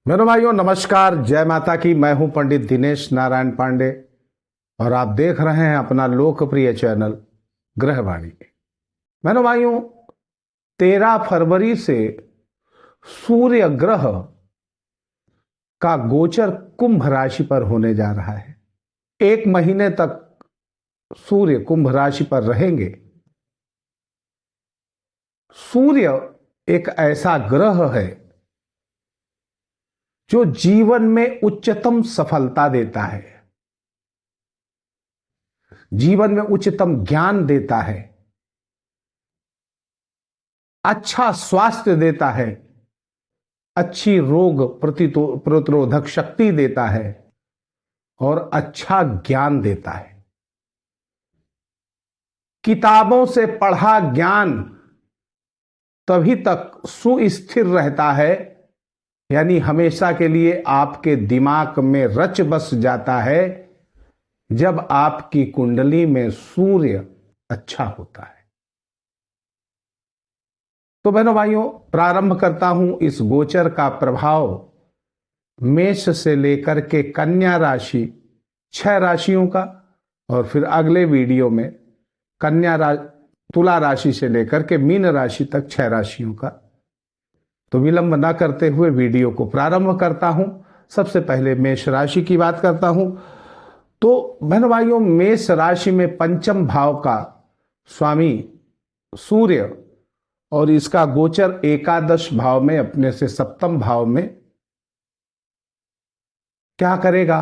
मेरे भाइयों नमस्कार, जय माता की। मैं हूं पंडित दिनेश नारायण पांडे और आप देख रहे हैं अपना लोकप्रिय चैनल ग्रहवाणी। मेरे भाइयों 13 फरवरी से सूर्य ग्रह का गोचर कुंभ राशि पर होने जा रहा है। 1 महीने तक सूर्य कुंभ राशि पर रहेंगे। सूर्य एक ऐसा ग्रह है जो जीवन में उच्चतम सफलता देता है, जीवन में उच्चतम ज्ञान देता है, अच्छा स्वास्थ्य देता है, अच्छी रोग प्रतिरोधक शक्ति देता है और अच्छा ज्ञान देता है। किताबों से पढ़ा ज्ञान तभी तक सुस्थिर रहता है, यानी हमेशा के लिए आपके दिमाग में रच बस जाता है, जब आपकी कुंडली में सूर्य अच्छा होता है। तो बहनों भाइयों, प्रारंभ करता हूं इस गोचर का प्रभाव मेष से लेकर के कन्या राशि 6 राशियों का, और फिर अगले वीडियो में तुला राशि से लेकर के मीन राशि तक 6 राशियों का। तो विलंब ना करते हुए वीडियो को प्रारंभ करता हूं। सबसे पहले मेष राशि की बात करता हूं। तो बहनों भाइयों, मेष राशि में पंचम भाव का स्वामी सूर्य और इसका गोचर एकादश भाव में अपने से सप्तम भाव में क्या करेगा।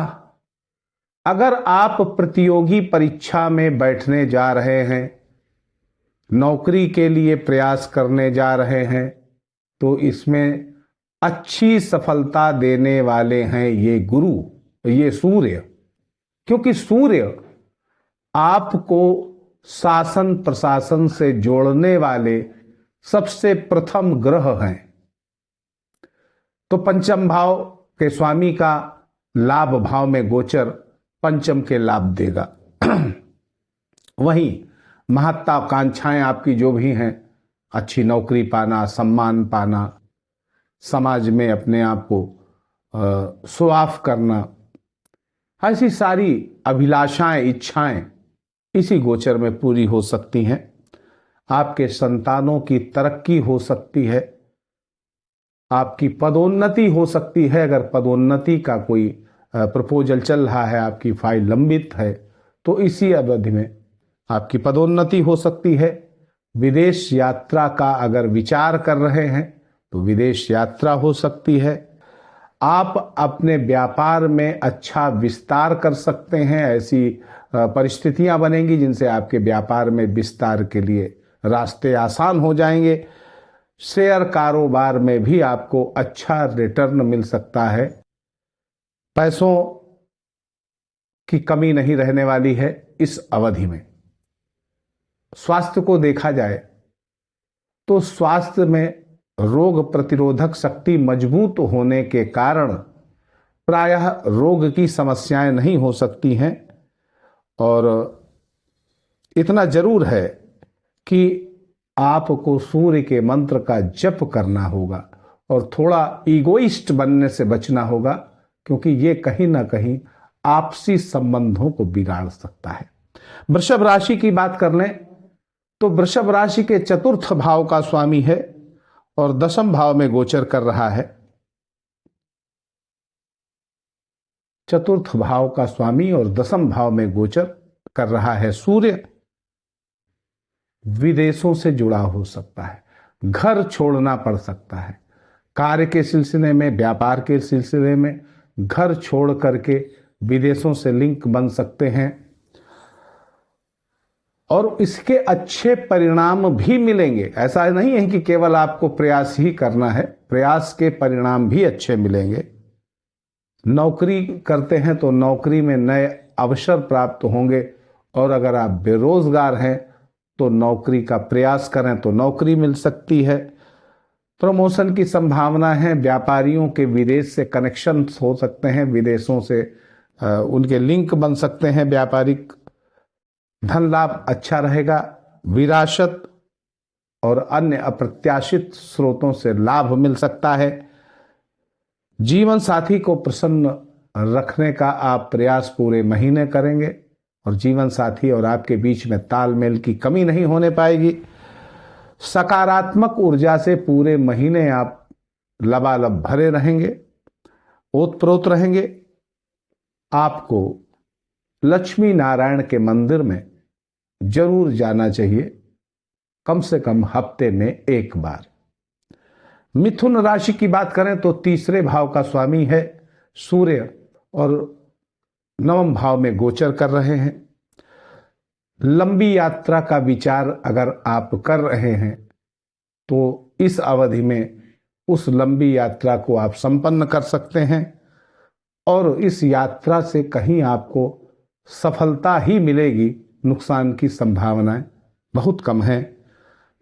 अगर आप प्रतियोगी परीक्षा में बैठने जा रहे हैं, नौकरी के लिए प्रयास करने जा रहे हैं, तो इसमें अच्छी सफलता देने वाले हैं ये सूर्य, क्योंकि सूर्य आपको शासन प्रशासन से जोड़ने वाले सबसे प्रथम ग्रह हैं। तो पंचम भाव के स्वामी का लाभ भाव में गोचर पंचम के लाभ देगा। वहीं महत्वाकांक्षाएं आपकी जो भी हैं, अच्छी नौकरी पाना, सम्मान पाना, समाज में अपने आप को शो ऑफ करना, ऐसी सारी अभिलाषाएं, इच्छाएं इसी गोचर में पूरी हो सकती हैं। आपके संतानों की तरक्की हो सकती है, आपकी पदोन्नति हो सकती है। अगर पदोन्नति का कोई प्रपोजल चल रहा है, आपकी फाइल लंबित है, तो इसी अवधि में आपकी पदोन्नति हो सकती है। विदेश यात्रा का अगर विचार कर रहे हैं तो विदेश यात्रा हो सकती है। आप अपने व्यापार में अच्छा विस्तार कर सकते हैं। ऐसी परिस्थितियां बनेंगी जिनसे आपके व्यापार में विस्तार के लिए रास्ते आसान हो जाएंगे। शेयर कारोबार में भी आपको अच्छा रिटर्न मिल सकता है। पैसों की कमी नहीं रहने वाली है इस अवधि में। स्वास्थ्य को देखा जाए तो स्वास्थ्य में रोग प्रतिरोधक शक्ति मजबूत होने के कारण प्रायः रोग की समस्याएं नहीं हो सकती हैं। और इतना जरूर है कि आपको सूर्य के मंत्र का जप करना होगा और थोड़ा ईगोइस्ट बनने से बचना होगा, क्योंकि ये कहीं ना कहीं आपसी संबंधों को बिगाड़ सकता है। वृषभ राशि की बात कर लें तो वृषभ राशि के चतुर्थ भाव का स्वामी है और दशम भाव में गोचर कर रहा है। चतुर्थ भाव का स्वामी और दशम भाव में गोचर कर रहा है सूर्य। विदेशों से जुड़ा हो सकता है, घर छोड़ना पड़ सकता है, कार्य के सिलसिले में, व्यापार के सिलसिले में घर छोड़ करके विदेशों से लिंक बन सकते हैं और इसके अच्छे परिणाम भी मिलेंगे। ऐसा नहीं है कि केवल आपको प्रयास ही करना है, प्रयास के परिणाम भी अच्छे मिलेंगे। नौकरी करते हैं तो नौकरी में नए अवसर प्राप्त होंगे, और अगर आप बेरोजगार हैं तो नौकरी का प्रयास करें तो नौकरी मिल सकती है। प्रमोशन की संभावना है। व्यापारियों के विदेश से कनेक्शन हो सकते हैं, विदेशों से उनके लिंक बन सकते हैं। व्यापारिक धन लाभ अच्छा रहेगा। विरासत और अन्य अप्रत्याशित स्रोतों से लाभ मिल सकता है। जीवन साथी को प्रसन्न रखने का आप प्रयास पूरे महीने करेंगे और जीवन साथी और आपके बीच में तालमेल की कमी नहीं होने पाएगी। सकारात्मक ऊर्जा से पूरे महीने आप लबालब भरे रहेंगे, ओतप्रोत रहेंगे। आपको लक्ष्मी नारायण के मंदिर में जरूर जाना चाहिए, कम से कम हफ्ते में एक बार। मिथुन राशि की बात करें तो तीसरे भाव का स्वामी है सूर्य और नवम भाव में गोचर कर रहे हैं। लंबी यात्रा का विचार अगर आप कर रहे हैं तो इस अवधि में उस लंबी यात्रा को आप संपन्न कर सकते हैं और इस यात्रा से कहीं आपको सफलता ही मिलेगी, नुकसान की संभावनाएं बहुत कम है।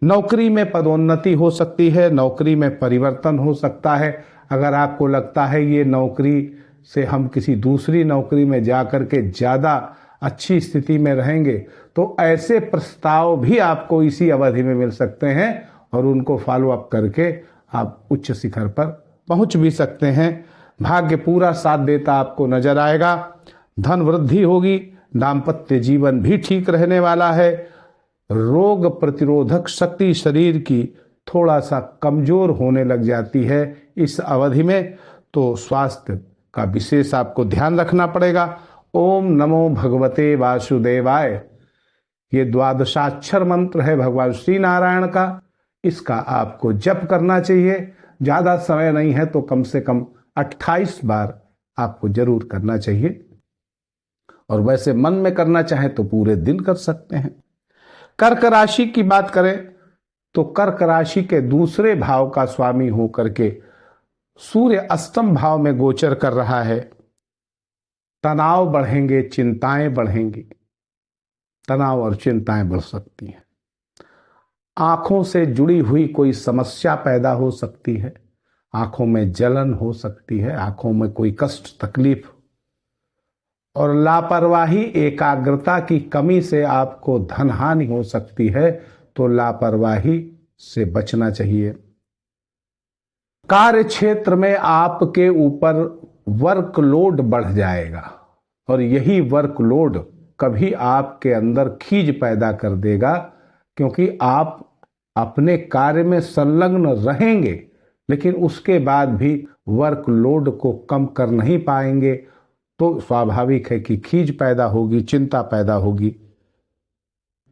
नौकरी में पदोन्नति हो सकती है, नौकरी में परिवर्तन हो सकता है। अगर आपको लगता है ये नौकरी से हम किसी दूसरी नौकरी में जाकर के ज़्यादा अच्छी स्थिति में रहेंगे तो ऐसे प्रस्ताव भी आपको इसी अवधि में मिल सकते हैं और उनको फॉलो अप करके आप उच्च शिखर पर पहुंच भी सकते हैं। भाग्य पूरा साथ देता आपको नजर आएगा। धन वृद्धि होगी, दाम्पत्य जीवन भी ठीक रहने वाला है। रोग प्रतिरोधक शक्ति शरीर की थोड़ा सा कमजोर होने लग जाती है इस अवधि में, तो स्वास्थ्य का विशेष आपको ध्यान रखना पड़ेगा। ओम नमो भगवते वासुदेवाय, ये द्वादशाक्षर मंत्र है भगवान श्री नारायण का। इसका आपको जप करना चाहिए। ज़्यादा समय नहीं है तो कम से कम 28 बार आपको जरूर करना चाहिए और वैसे मन में करना चाहे तो पूरे दिन कर सकते हैं। कर्क राशि की बात करें तो कर्क राशि के दूसरे भाव का स्वामी होकर के सूर्य अष्टम भाव में गोचर कर रहा है। तनाव बढ़ेंगे, चिंताएं बढ़ेंगी, तनाव और चिंताएं बढ़ सकती हैं। आंखों से जुड़ी हुई कोई समस्या पैदा हो सकती है, आंखों में जलन हो सकती है, आंखों में कोई कष्ट तकलीफ और लापरवाही एकाग्रता की कमी से आपको धन हानि हो सकती है, तो लापरवाही से बचना चाहिए। कार्य क्षेत्र में आपके ऊपर वर्कलोड बढ़ जाएगा और यही वर्कलोड कभी आपके अंदर खीज पैदा कर देगा, क्योंकि आप अपने कार्य में संलग्न रहेंगे लेकिन उसके बाद भी वर्कलोड को कम कर नहीं पाएंगे, तो स्वाभाविक है कि खीज पैदा होगी, चिंता पैदा होगी।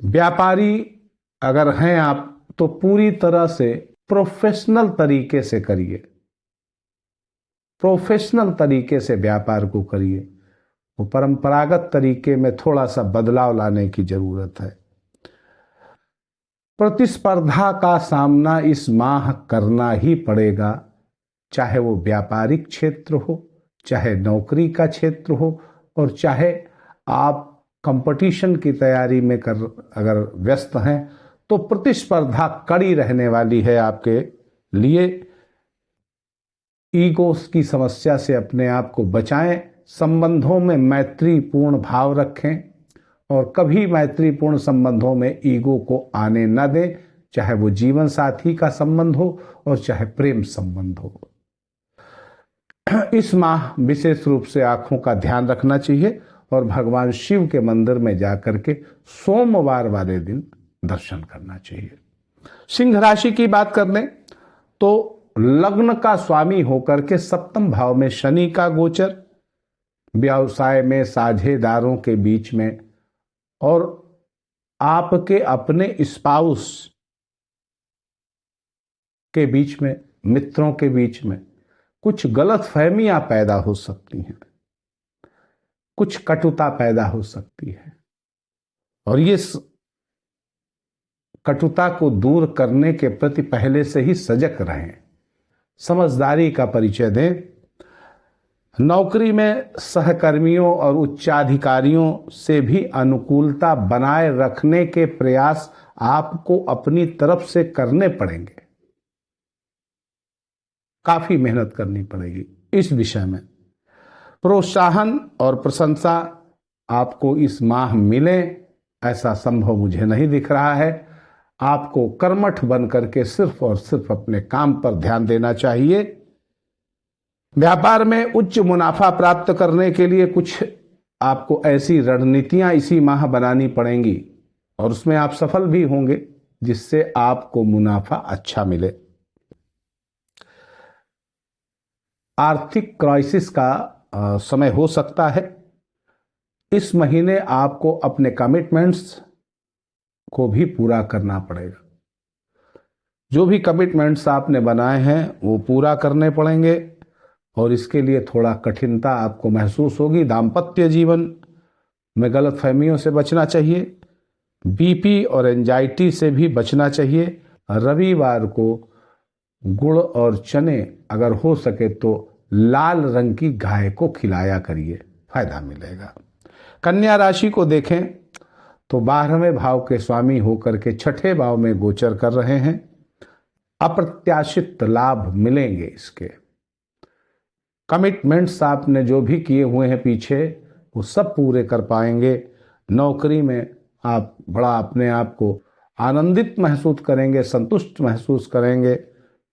व्यापारी अगर हैं आप तो पूरी तरह से प्रोफेशनल तरीके से करिए, प्रोफेशनल तरीके से व्यापार को करिए। वो परंपरागत तरीके में थोड़ा सा बदलाव लाने की जरूरत है। प्रतिस्पर्धा का सामना इस माह करना ही पड़ेगा, चाहे वो व्यापारिक क्षेत्र हो, चाहे नौकरी का क्षेत्र हो और चाहे आप कंपटीशन की तैयारी में अगर व्यस्त हैं तो प्रतिस्पर्धा कड़ी रहने वाली है आपके लिए। ईगो की समस्या से अपने आप को बचाएं, संबंधों में मैत्रीपूर्ण भाव रखें और कभी मैत्रीपूर्ण संबंधों में ईगो को आने न दें, चाहे वो जीवन साथी का संबंध हो और चाहे प्रेम संबंध हो। इस माह विशेष रूप से आंखों का ध्यान रखना चाहिए और भगवान शिव के मंदिर में जाकर के सोमवार वाले दिन दर्शन करना चाहिए। सिंह राशि की बात कर लें तो लग्न का स्वामी होकर के सप्तम भाव में शनि का गोचर, व्यवसाय में साझेदारों के बीच में और आपके अपने स्पाउस के बीच में, मित्रों के बीच में कुछ गलत फहमियां पैदा हो सकती हैं, कुछ कटुता पैदा हो सकती है और ये कटुता को दूर करने के प्रति पहले से ही सजग रहें, समझदारी का परिचय दें। नौकरी में सहकर्मियों और उच्चाधिकारियों से भी अनुकूलता बनाए रखने के प्रयास आपको अपनी तरफ से करने पड़ेंगे, काफी मेहनत करनी पड़ेगी इस विषय में। प्रोत्साहन और प्रशंसा आपको इस माह मिले ऐसा संभव मुझे नहीं दिख रहा है। आपको कर्मठ बन करके सिर्फ और सिर्फ अपने काम पर ध्यान देना चाहिए। व्यापार में उच्च मुनाफा प्राप्त करने के लिए कुछ आपको ऐसी रणनीतियां इसी माह बनानी पड़ेंगी और उसमें आप सफल भी होंगे जिससे आपको मुनाफा अच्छा मिले। आर्थिक क्राइसिस का समय हो सकता है। इस महीने आपको अपने कमिटमेंट्स को भी पूरा करना पड़ेगा। जो भी कमिटमेंट्स आपने बनाए हैं वो पूरा करने पड़ेंगे और इसके लिए थोड़ा कठिनता आपको महसूस होगी। दाम्पत्य जीवन में गलतफहमियों से बचना चाहिए। बीपी और एंजाइटी से भी बचना चाहिए। रविवार को गुड़ और चने अगर हो सके तो लाल रंग की गाय को खिलाया करिए, फायदा मिलेगा। कन्या राशि को देखें तो 12वें भाव के स्वामी होकर के 6ठे भाव में गोचर कर रहे हैं। अप्रत्याशित लाभ मिलेंगे। इसके कमिटमेंट्स आपने जो भी किए हुए हैं पीछे वो सब पूरे कर पाएंगे। नौकरी में आप बड़ा अपने आप को आनंदित महसूस करेंगे, संतुष्ट महसूस करेंगे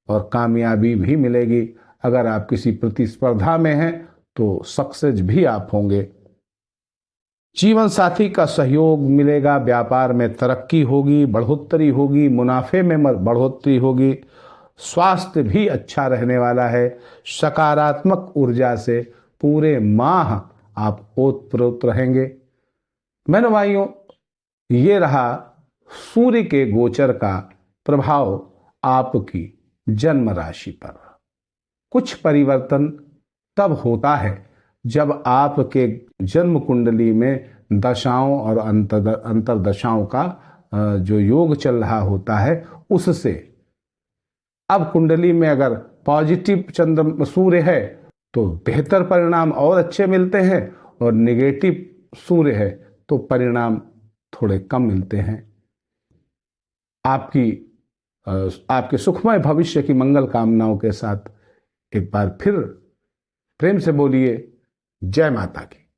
और कामयाबी भी मिलेगी। अगर आप किसी प्रतिस्पर्धा में हैं तो सक्सेस भी आप होंगे। जीवन साथी का सहयोग मिलेगा। व्यापार में तरक्की होगी, बढ़ोतरी होगी, मुनाफे में बढ़ोतरी होगी। स्वास्थ्य भी अच्छा रहने वाला है। सकारात्मक ऊर्जा से पूरे माह आप ओतप्रोत रहेंगे। मैंने भाइयों, ये रहा सूर्य के गोचर का प्रभाव आपकी जन्म राशि पर। कुछ परिवर्तन तब होता है जब आपके जन्म कुंडली में दशाओं और अंतरदशाओं का जो योग चल रहा होता है उससे। अब कुंडली में अगर पॉजिटिव चंद्र सूर्य है तो बेहतर परिणाम और अच्छे मिलते हैं और नेगेटिव सूर्य है तो परिणाम थोड़े कम मिलते हैं। आपके सुखमय भविष्य की मंगल कामनाओं के साथ एक बार फिर प्रेम से बोलिए जय माता की।